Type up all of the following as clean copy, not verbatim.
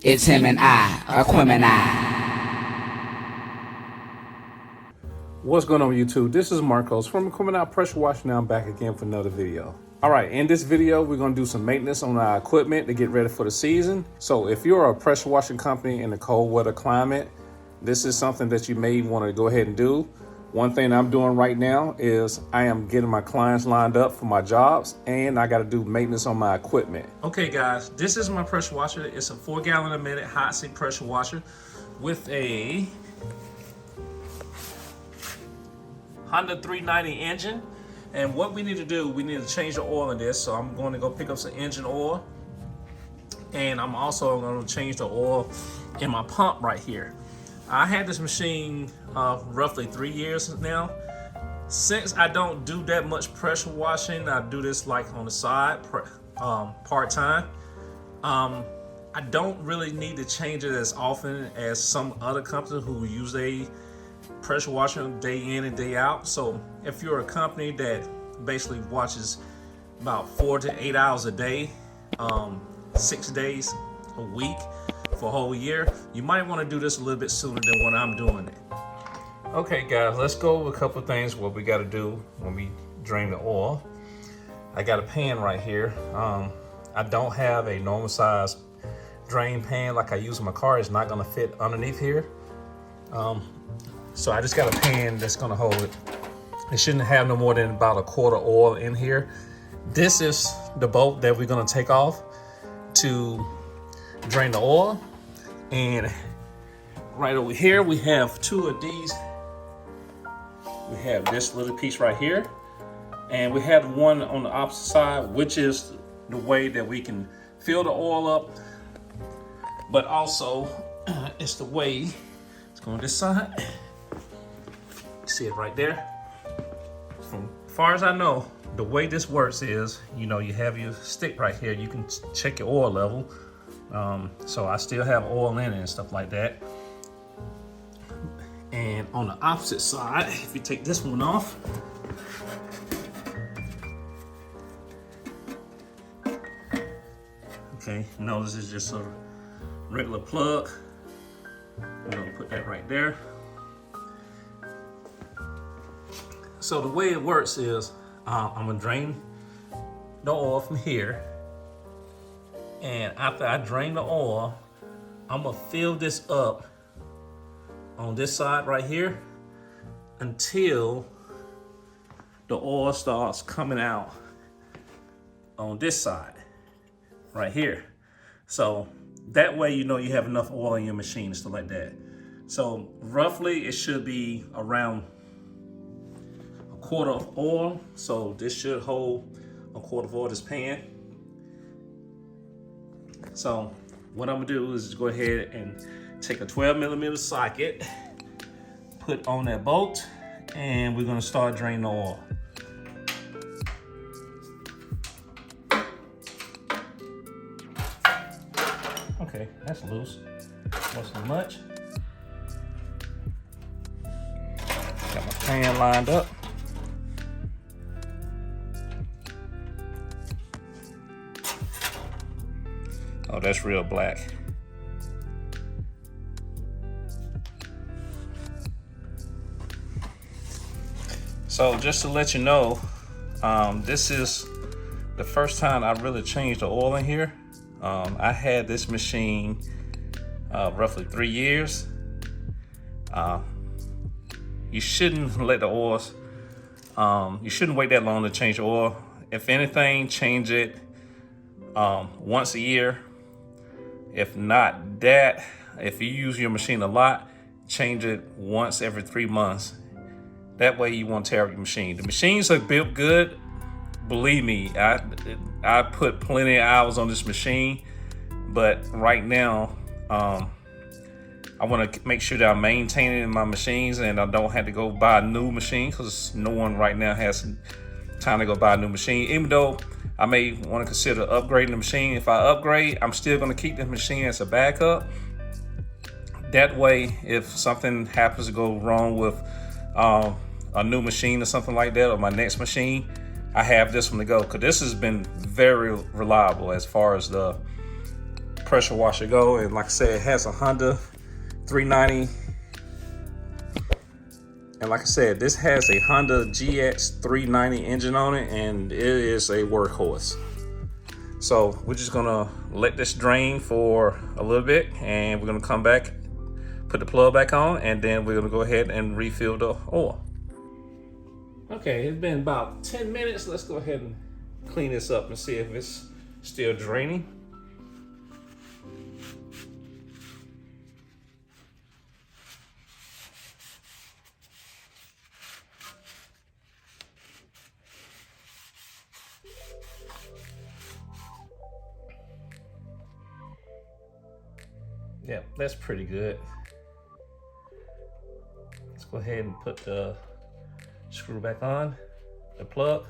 It's him and I, Aquemini. What's going on YouTube? This is Marcos from Aquemini Pressure Wash. Now I'm back again for another video. All right, in this video, we're gonna do some maintenance on our equipment to get ready for the season. So if you're a pressure washing company in the cold weather climate, this is something that you may want to go ahead and do. One thing I'm doing right now is I am getting my clients lined up for my jobs, and I got to do maintenance on my equipment. Okay guys, this is my pressure washer. It's a 4 gallon a minute hot seat pressure washer with a Honda 390 engine. And what we need to do, we need to change the oil in this. So I'm going to go pick up some engine oil, and I'm also going to change the oil in my pump right here. I had this machine roughly 3 years now. Since I don't do that much pressure washing, I do this like on the side, part-time. I don't really need to change it as often as some other companies who use a pressure washer day in and day out. So if you're a company that basically washes about 4 to 8 hours a day, 6 days a week for a whole year, you might want to do this a little bit sooner than when I'm doing it. Okay guys, let's go over a couple of things what we got to do when we drain the oil. I got a pan right here. I don't have a normal size drain pan like I use in my car. It's not going to fit underneath here. So I just got a pan that's going to hold it. It shouldn't have no more than about a quart of oil in here. This is the bolt that we're going to take off to drain the oil. And right over here we have 2 of these. We have this little piece right here, and we have one on the opposite side, which is the way that we can fill the oil up, but also it's the way it's going this side. See it right there? From far as I know, the way this works is, you know, you have your stick right here. You can check your oil level. So I still have oil in it and stuff like that. And on the opposite side, if you take this one off, okay, notice it's just a regular plug. I'm gonna put that right there. So the way it works is, I'm gonna drain the oil from here. And after I drain the oil, I'm gonna fill this up on this side right here until the oil starts coming out on this side right here. So that way, you know, you have enough oil in your machine and stuff like that. So roughly it should be around a quart of oil. So this should hold a quart of oil, this pan. So what I'm gonna do is go ahead and take a 12mm socket, put on that bolt, and we're gonna start draining the oil. Okay, that's loose. Wasn't much. Got my pan lined up. Oh, that's real black. So just to let you know, this is the first time I really changed the oil in here. I had this machine roughly 3 years. You shouldn't let the oils, you shouldn't wait that long to change the oil. If anything, change it once a year. If not that, if you use your machine a lot, change it once every 3 months. That way you won't tear up your machine. The machines are built good. Believe me, I put plenty of hours on this machine, but right now, I want to make sure that I'm maintaining my machines and I don't have to go buy a new machine, because no one right now has time to go buy a new machine. Even though I may want to consider upgrading the machine. If I upgrade, I'm still going to keep the machine as a backup. That way, if something happens to go wrong with a new machine or something like that, or my next machine, I have this one to go, because this has been very reliable as far as the pressure washer go. And like I said, it has a Honda 390. And like I said, this has a Honda GX 390 engine on it, and it is a workhorse. So we're just gonna let this drain for a little bit, and we're gonna come back, put the plug back on, and then we're gonna go ahead and refill the oil. Okay, it's been about 10 minutes. Let's go ahead and clean this up and see if it's still draining. Yep, that's pretty good. Let's go ahead and put the screw back on, the plug.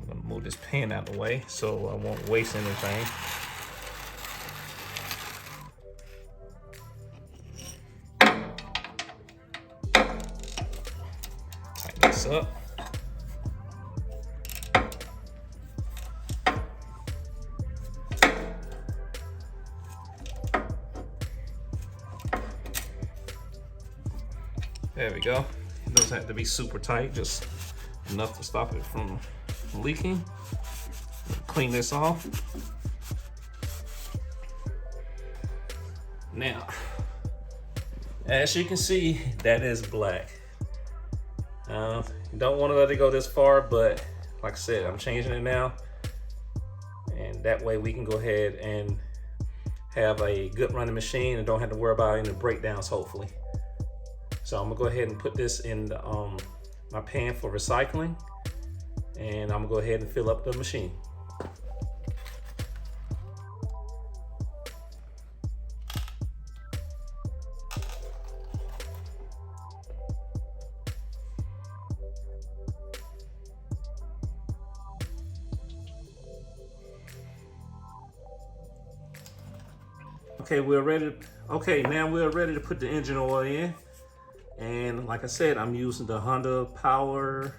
I'm gonna move this pan out of the way so I won't waste anything. Tighten this up. There we go. It doesn't have to be super tight, just enough to stop it from leaking. Clean this off. Now, as you can see, that is black. You don't want to let it go this far, but like I said, I'm changing it now. And that way we can go ahead and have a good running machine and don't have to worry about any breakdowns, hopefully. So I'm gonna go ahead and put this in the, my pan for recycling, and I'm gonna go ahead and fill up the machine. Okay, now we're ready to put the engine oil in. And like I said, I'm using the Honda Power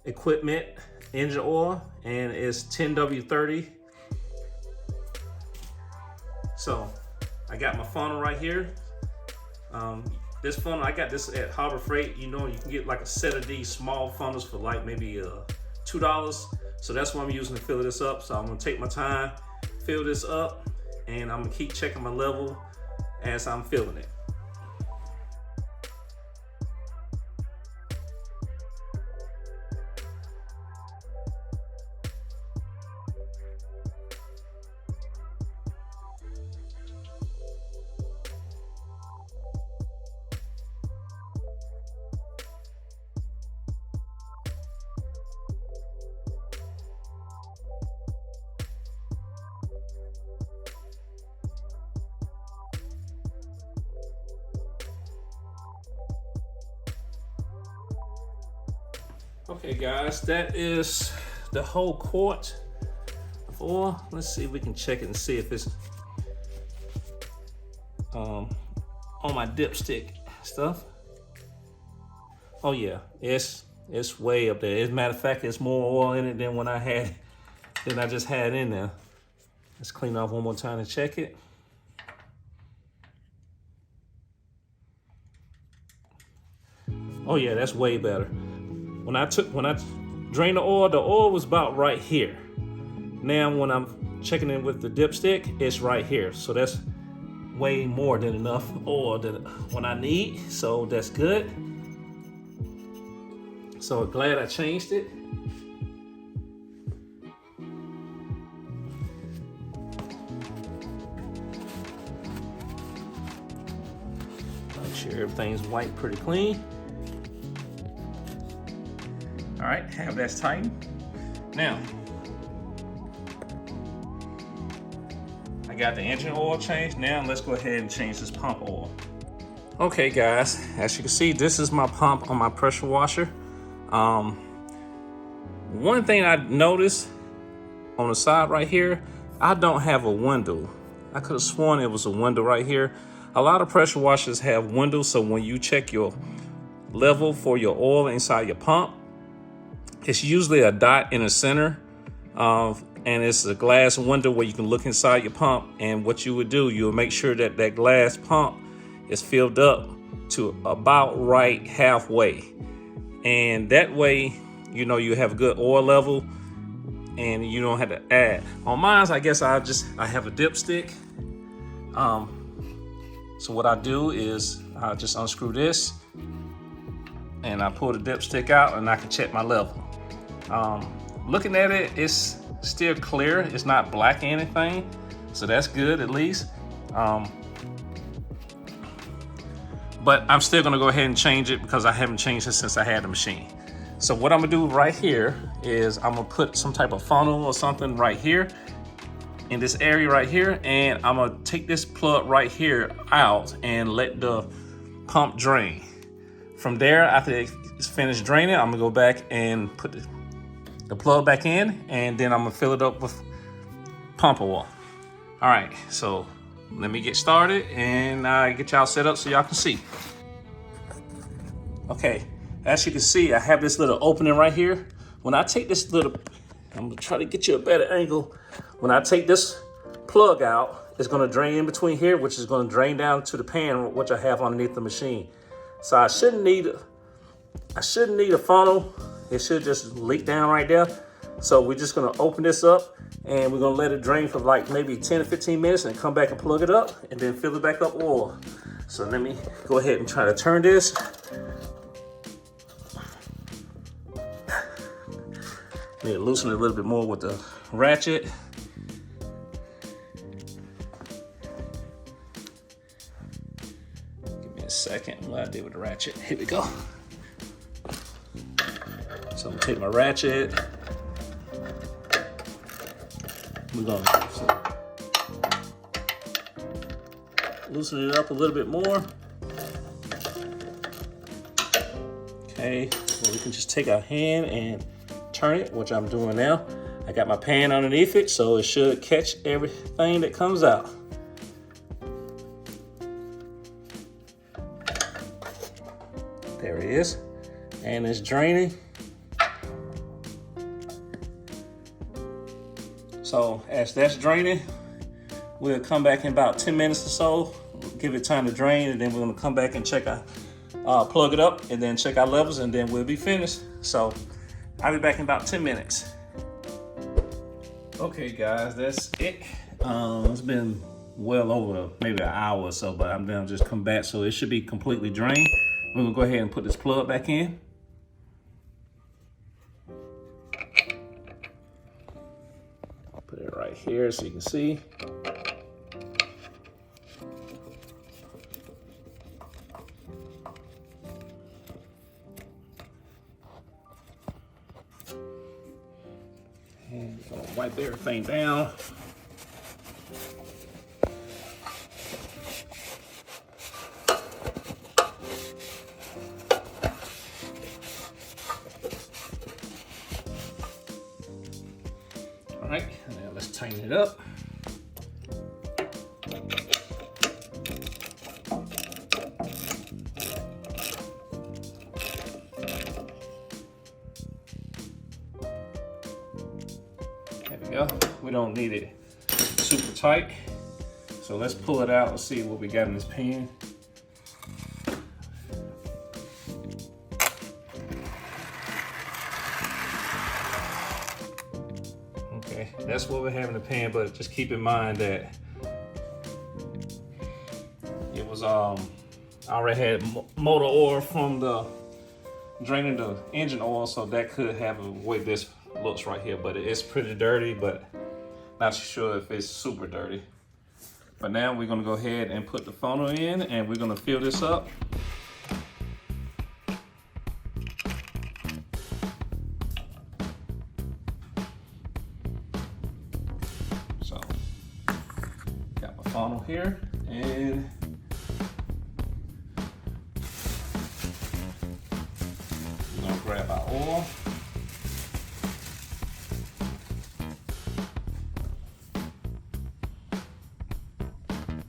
Equipment engine oil, and it's 10W30. So I got my funnel right here. This funnel, I got this at Harbor Freight. You know, you can get like a set of these small funnels for like maybe $2. So that's what I'm using to fill this up. So I'm gonna take my time, fill this up, and I'm gonna keep checking my level as I'm filling it. Okay guys, that is the whole quart of oil. Let's see if we can check it and see if it's on my dipstick stuff. Oh yeah, it's way up there. As a matter of fact, there's more oil in it than when I just had in there. Let's clean off one more time to check it. Oh yeah, that's way better. When I drained the oil was about right here. Now when I'm checking it with the dipstick, it's right here. So that's way more than enough oil than what I need. So that's good. So glad I changed it. Make sure everything's white, pretty clean. All right, have that tightened. Now, I got the engine oil changed. Now let's go ahead and change this pump oil. Okay guys, as you can see, this is my pump on my pressure washer. One thing I noticed on the side right here, I don't have a window. I could have sworn it was a window right here. A lot of pressure washers have windows, so when you check your level for your oil inside your pump. It's usually a dot in the center, and it's a glass window where you can look inside your pump. And what you would do, you'll make sure that that glass pump is filled up to about right halfway. And that way, you know, you have a good oil level and you don't have to add. On mine, I guess I have a dipstick. So what I do is I just unscrew this and I pull the dipstick out and I can check my level. Looking at it, it's still clear. It's not black or anything. So that's good at least. But I'm still gonna go ahead and change it because I haven't changed it since I had the machine. So what I'm gonna do right here is I'm gonna put some type of funnel or something right here in this area right here, and I'm gonna take this plug right here out and let the pump drain. From there, after it's finished draining, I'm gonna go back and put the plug back in, and then I'm gonna fill it up with pump oil. All right, so let me get started and get y'all set up so y'all can see. Okay, as you can see, I have this little opening right here. When I take this little, I'm gonna try to get you a better angle. When I take this plug out, it's gonna drain in between here, which is gonna drain down to the pan, which I have underneath the machine. So I shouldn't need a funnel. It should just leak down right there. So we're just gonna open this up and we're gonna let it drain for like maybe 10 to 15 minutes and come back and plug it up and then fill it back up oil. So let me go ahead and try to turn this. Need to loosen it a little bit more with the ratchet. Give me a second what I did with the ratchet. Here we go. So I'm gonna take my ratchet. We're gonna loosen it up a little bit more. Okay, well, we can just take our hand and turn it, which I'm doing now. I got my pan underneath it, so it should catch everything that comes out. There it is, and it's draining. So as that's draining, we'll come back in about 10 minutes or so, give it time to drain, and then we're gonna come back and check our, plug it up and then check our levels, and then we'll be finished. So I'll be back in about 10 minutes. Okay guys, that's it. It's been well over maybe an hour or so, but I'm gonna just come back. So it should be completely drained. We're gonna go ahead and put this plug back in. Put it right here so you can see. And I'm gonna wipe everything down. All right, now let's tighten it up. There we go. We don't need it super tight. So let's pull it out and see what we got in this pan. Okay, that's what we have in the pan, but just keep in mind that it was I already had motor oil from the draining the engine oil, so that could have a way this looks right here, but it's pretty dirty, but not sure if it's super dirty. But now we're gonna go ahead and put the funnel in, and we're gonna fill this up. So, got my funnel here, and we're gonna grab our oil.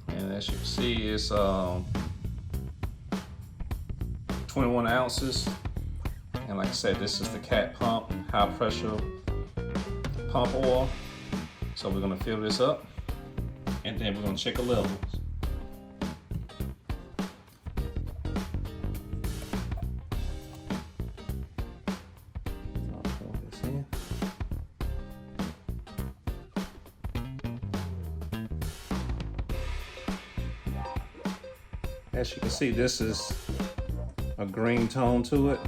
And as you can see, it's 12 21 ounces. And like I said, this is the Cat Pump high pressure pump oil. So we're gonna fill this up and then we're gonna check the levels. I'll pour this in. As you can see, this is a green tone to it.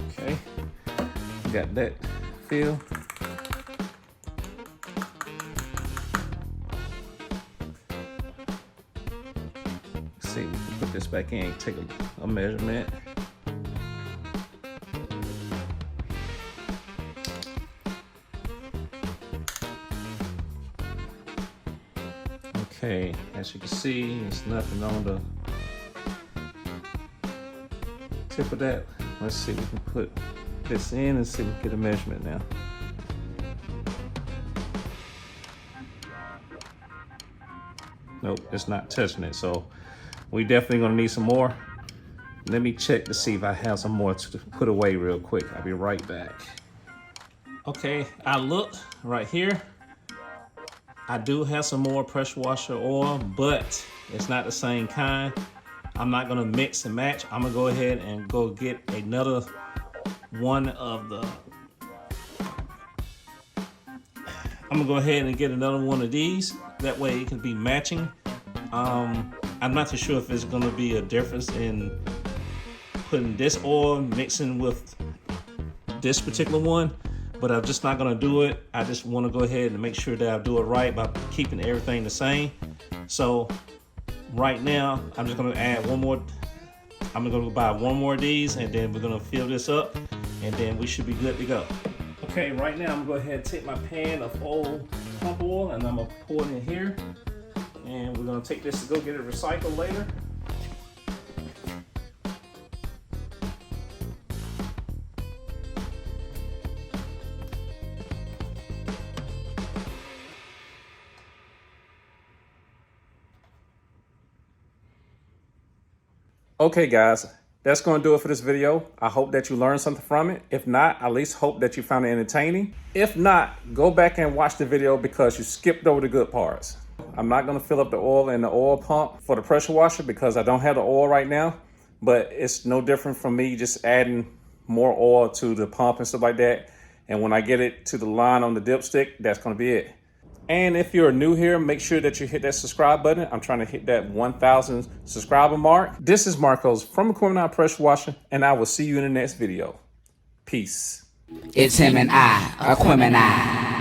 Okay, got that filled. See, we can put this back in, take a measurement. Okay, as you can see, there's nothing on the tip of that. Let's see, we can put this in and see if we can get a measurement now. Nope, it's not touching it, so we definitely gonna need some more. Let me check to see if I have some more to put away real quick. I'll be right back. Okay, I looked right here. I do have some more pressure washer oil, but it's not the same kind. I'm not gonna mix and match. I'm gonna go ahead and go get another one of the, I'm gonna go ahead and get another one of these. That way it can be matching. I'm not too sure if it's gonna be a difference in putting this oil mixing with this particular one, but I'm just not gonna do it. I just wanna go ahead and make sure that I do it right by keeping everything the same. So right now, I'm just gonna add one more. I'm gonna buy one more of these and then we're gonna fill this up and then we should be good to go. Okay, right now I'm gonna go ahead and take my pan of old pump oil and I'm gonna pour it in here. And we're gonna take this to go get it recycled later. Okay guys, that's going to do it for this video. I hope that you learned something from it. If not, at least hope that you found it entertaining. If not, go back and watch the video because you skipped over the good parts. I'm not going to fill up the oil in the oil pump for the pressure washer because I don't have the oil right now, but it's no different from me just adding more oil to the pump and stuff like that. And when I get it to the line on the dipstick, that's going to be it. And if you're new here, make sure that you hit that subscribe button. I'm trying to hit that 1,000 subscriber mark. This is Marcos from Aquemini Pressure Washer, and I will see you in the next video. Peace. It's him and I, Aquemini.